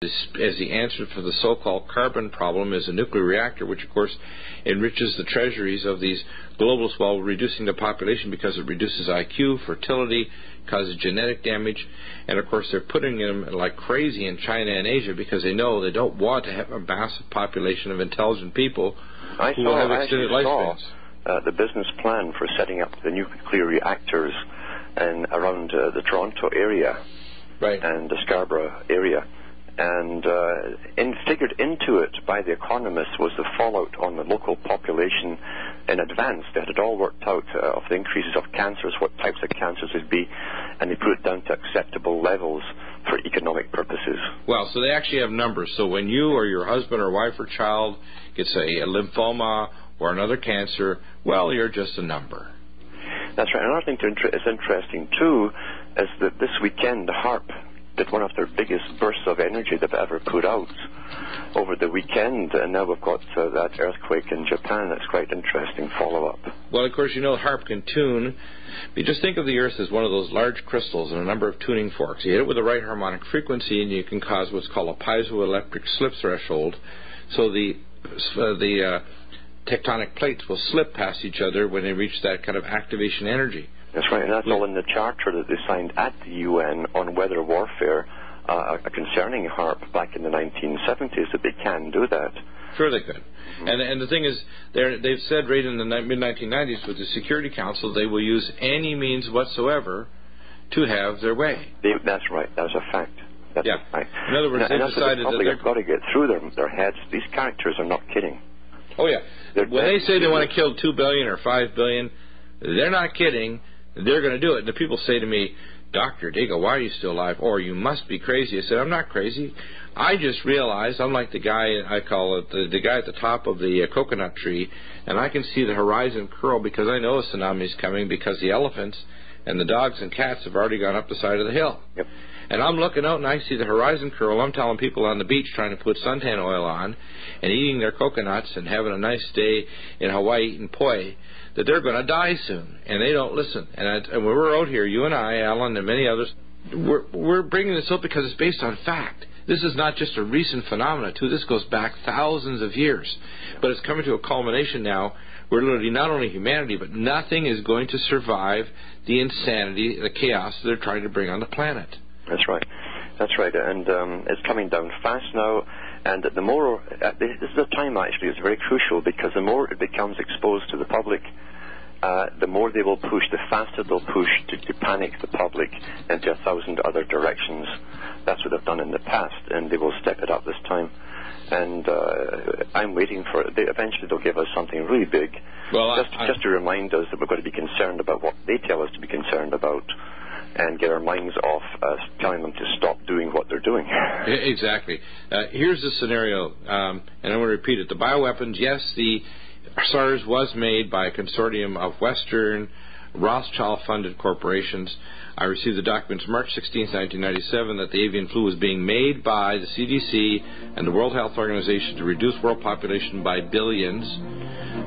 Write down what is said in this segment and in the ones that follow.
as the answer for the so-called carbon problem is a nuclear reactor, which of course enriches the treasuries of these globalists while reducing the population because it reduces IQ, fertility, causes genetic damage, and of course they're putting them like crazy in China and Asia because they know they don't want to have a massive population of intelligent people who will have extended lifespans. The business plan for setting up the nuclear reactors around the Toronto area, right, and the Scarborough area. And figured into it by the economists was the fallout on the local population in advance. They had it all worked out of the increases of cancers, what types of cancers would be, and they put it down to acceptable levels for economic purposes. Well, so they actually have numbers. So when you or your husband or wife or child gets a lymphoma or another cancer, well, you're just a number. That's right. Another thing is interesting, too, is that this weekend, the HAARP did one of their biggest bursts of energy they've ever put out over the weekend, and now we've got that earthquake in Japan. That's quite interesting follow-up. Well, of course, you know HAARP can tune. You just think of the Earth as one of those large crystals and a number of tuning forks. You hit it with the right harmonic frequency, and you can cause what's called a piezoelectric slip threshold. So the tectonic plates will slip past each other when they reach that kind of activation energy. That's right, and that's all in the charter that they signed at the UN on weather warfare concerning HAARP back in the 1970s, that they can do that. Sure they could. Mm-hmm. And the thing is, they've said right in the mid-1990s with the Security Council they will use any means whatsoever to have their way. That's right, that's a fact. That's yeah. a fact. In other words, they've decided that they've got to get through their heads. These characters are not kidding. Oh, yeah. When they say they want to kill 2 billion or 5 billion, they're not kidding. They're going to do it. And the people say to me, Dr. Deagle, why are you still alive? Or you must be crazy. I said, I'm not crazy. I just realized I'm like the guy, I call it the guy at the top of the coconut tree, and I can see the horizon curl because I know a tsunami is coming because the elephants and the dogs and cats have already gone up the side of the hill. Yep. And I'm looking out and I see the horizon curl. I'm telling people on the beach trying to put suntan oil on and eating their coconuts and having a nice day in Hawaii eating poi, that they're going to die soon, and they don't listen. And when we're out here, you and I, Alan, and many others, we're bringing this up because it's based on fact. This is not just a recent phenomenon, too. This goes back thousands of years. But it's coming to a culmination now where literally not only humanity, but nothing is going to survive the insanity, the chaos that they're trying to bring on the planet. That's right. That's right. And it's coming down fast now. And the more, this is a time actually, it's very crucial because the more it becomes exposed to the public, the more they will push, the faster they'll push to panic the public into 1,000 other directions. That's what they've done in the past, and they will step it up this time. And I'm waiting for it. Eventually they'll give us something really big, just to remind us that we've got to be concerned about what they tell us to be concerned about, and get our minds off telling them to stop doing what they're doing. Exactly. Here's the scenario, and I'm going to repeat it. The bioweapons, yes, the SARS was made by a consortium of Western Rothschild-funded corporations. I received the documents March 16, 1997, that the avian flu was being made by the CDC and the World Health Organization to reduce world population by billions.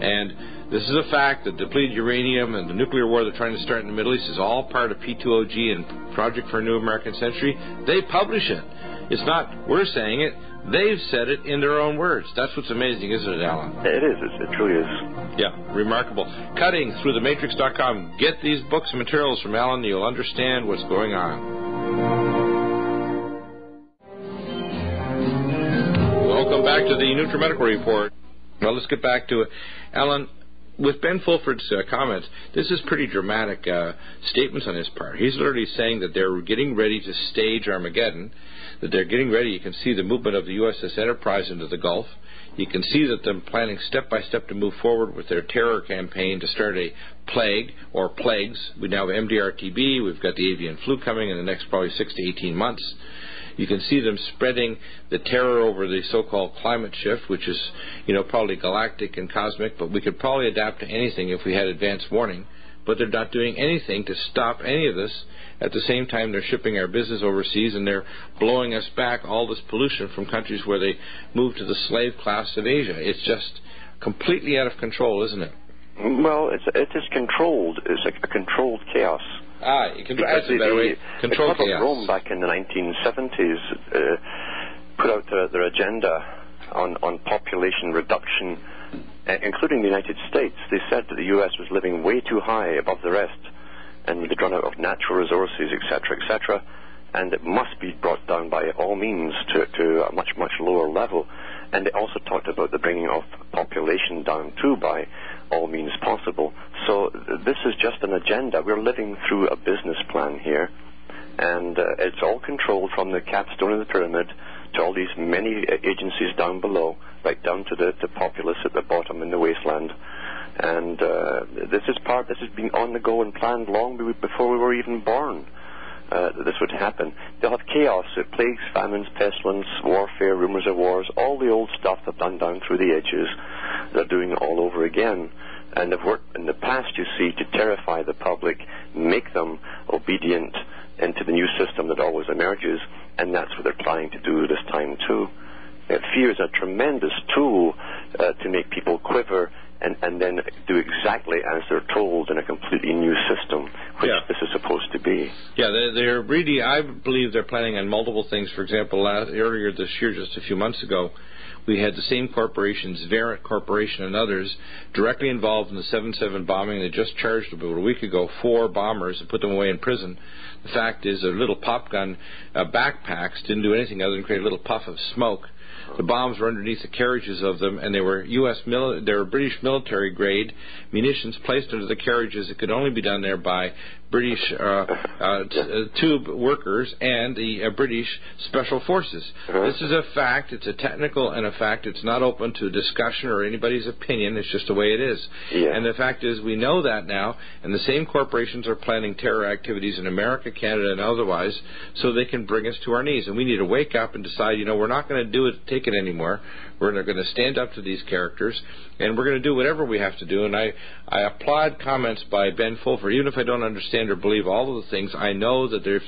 And this is a fact. The depleted uranium and the nuclear war they're trying to start in the Middle East is all part of P2OG and Project for a New American Century. They publish it. It's not we're saying it. They've said it in their own words. That's what's amazing, isn't it, Alan? It is. It truly is. Yeah, remarkable. Cutting through the matrix.com. Get these books and materials from Alan. You'll understand what's going on. Welcome back to the NutriMedical Report. Well, let's get back to it. Alan, with Ben Fulford's comments, this is pretty dramatic statements on his part. He's literally saying that they're getting ready to stage Armageddon, that they're getting ready. You can see the movement of the USS Enterprise into the Gulf. You can see that they're planning step by step to move forward with their terror campaign to start a plague or plagues. We now have MDR-TB. We've got the avian flu coming in the next probably 6 to 18 months. You can see them spreading the terror over the so-called climate shift, which is, probably galactic and cosmic, but we could probably adapt to anything if we had advance warning. But they're not doing anything to stop any of this. At the same time, they're shipping our business overseas, and they're blowing us back all this pollution from countries where they moved to the slave class of Asia. It's just completely out of control, isn't it? Well, it is controlled. It's a controlled chaos. That's a better way. Controlled chaos. Rome back in the 1970s, put out their agenda on population reduction, including the United States. They said that the U.S. was living way too high above the rest, and they'd run out of natural resources, etc., and it must be brought down by all means to a much, much lower level. And they also talked about the bringing of population down too by all means possible. So this is just an agenda. We're living through a business plan here, and it's all controlled from the capstone of the pyramid to all these many agencies down below, right down to the populace at the bottom in the wasteland. And this has been on the go and planned long before we were even born. That this would happen. They'll have chaos, plagues, famines, pestilence, warfare, rumors of wars, all the old stuff they've done down through the ages. They're doing it all over again. And they've worked in the past, you see, to terrify the public, make them obedient into the new system that always emerges, and that's what they're trying to do this time too. Fear is a tremendous tool to make people quiver and then do exactly as they're told in a completely new system, which this is supposed to be. Yeah, they're really, I believe they're planning on multiple things. For example, earlier this year, just a few months ago, we had the same corporations, Verint Corporation and others, directly involved in the 7/7 bombing. They just charged about a week ago 4 bombers and put them away in prison. The fact is, their little pop gun backpacks didn't do anything other than create a little puff of smoke. The bombs were underneath the carriages of them, and they were they were British military-grade munitions placed under the carriages. It could only be done there by British tube workers and the British Special Forces. This is a fact. It's a technical and a fact. It's not open to discussion or anybody's opinion. It's just the way it is. Yeah. And the fact is, we know that now, and the same corporations are planning terror activities in America, Canada, and otherwise, so they can bring us to our knees. And we need to wake up and decide, we're not going to take it anymore. We're going to stand up to these characters, and we're going to do whatever we have to do. And I applaud comments by Ben Fulford. Even if I don't understand or believe all of the things, I know that if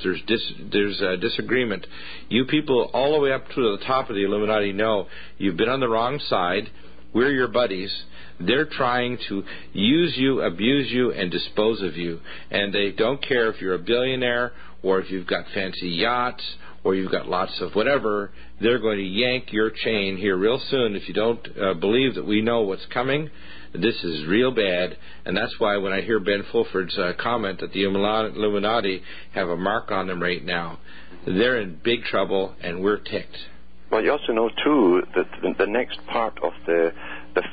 there's a disagreement, you people all the way up to the top of the Illuminati know you've been on the wrong side. We're your buddies. They're trying to use you, abuse you, and dispose of you. And they don't care if you're a billionaire or if you've got fancy yachts or you've got lots of whatever. They're going to yank your chain here real soon if you don't believe that we know what's coming. This is real bad, and that's why when I hear Ben Fulford's comment that the Illuminati have a mark on them right now, they're in big trouble, and we're ticked. Well, you also know, too, that the next part of the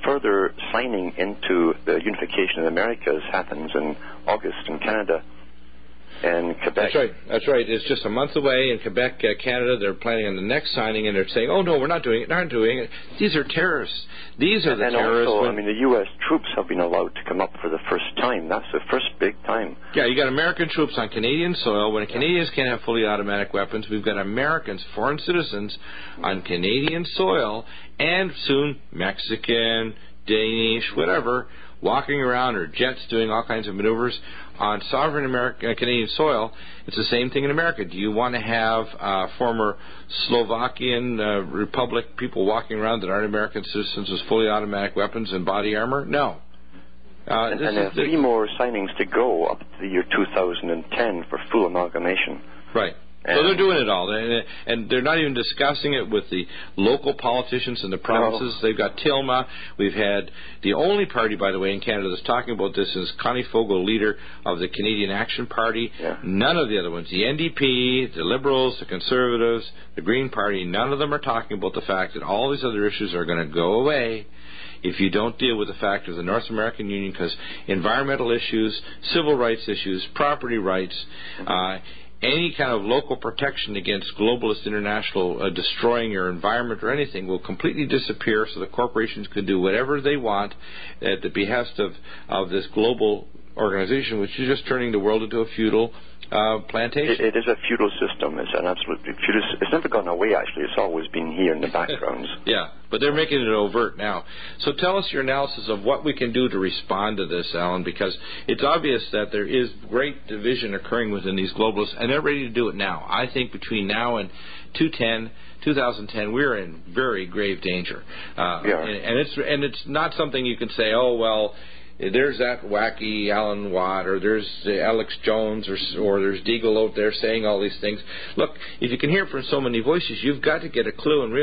further signing into the unification of the Americas happens in August in Canada and Quebec. That's right. It's just a month away in Quebec, Canada. They're planning on the next signing, and they're saying, oh, no, we're not doing it. These are terrorists. These are the terrorists. Also, the U.S. troops have been allowed to come up for the first time. That's the first big time. Yeah, you got American troops on Canadian soil. When Canadians can't have fully automatic weapons, we've got Americans, foreign citizens, on Canadian soil, and soon Mexican, Danish, whatever, walking around, or jets doing all kinds of maneuvers on sovereign Canadian soil. It's the same thing in America. Do you want to have former Slovakian Republic people walking around that aren't American citizens with fully automatic weapons and body armor? No. And there are 3 more signings to go up to the year 2010 for full amalgamation. Right. So they're doing it all, and they're not even discussing it with the local politicians in the provinces. No. They've got Tilma. We've had the only party, by the way, in Canada that's talking about this is Connie Fogel, leader of the Canadian Action Party. Yeah. None of the other ones, the NDP, the Liberals, the Conservatives, the Green Party, none of them are talking about the fact that all these other issues are going to go away if you don't deal with the fact of the North American Union, because environmental issues, civil rights issues, property rights, any kind of local protection against globalist international destroying your environment or anything will completely disappear, so the corporations can do whatever they want at the behest of this global organization, which is just turning the world into a feudal plantation. It is a feudal system. It's an absolute feudal. It's never gone away, actually. It's always been here in the backgrounds. Yeah, but they're making it overt now. So tell us your analysis of what we can do to respond to this, Alan, because it's obvious that there is great division occurring within these globalists, and they're ready to do it now. I think between now and 2010, we're in very grave danger. Yeah. And it's not something you can say, oh, well, there's that wacky Alan Watt, or there's Alex Jones, or there's Deagle out there saying all these things. Look, if you can hear from so many voices, you've got to get a clue and realize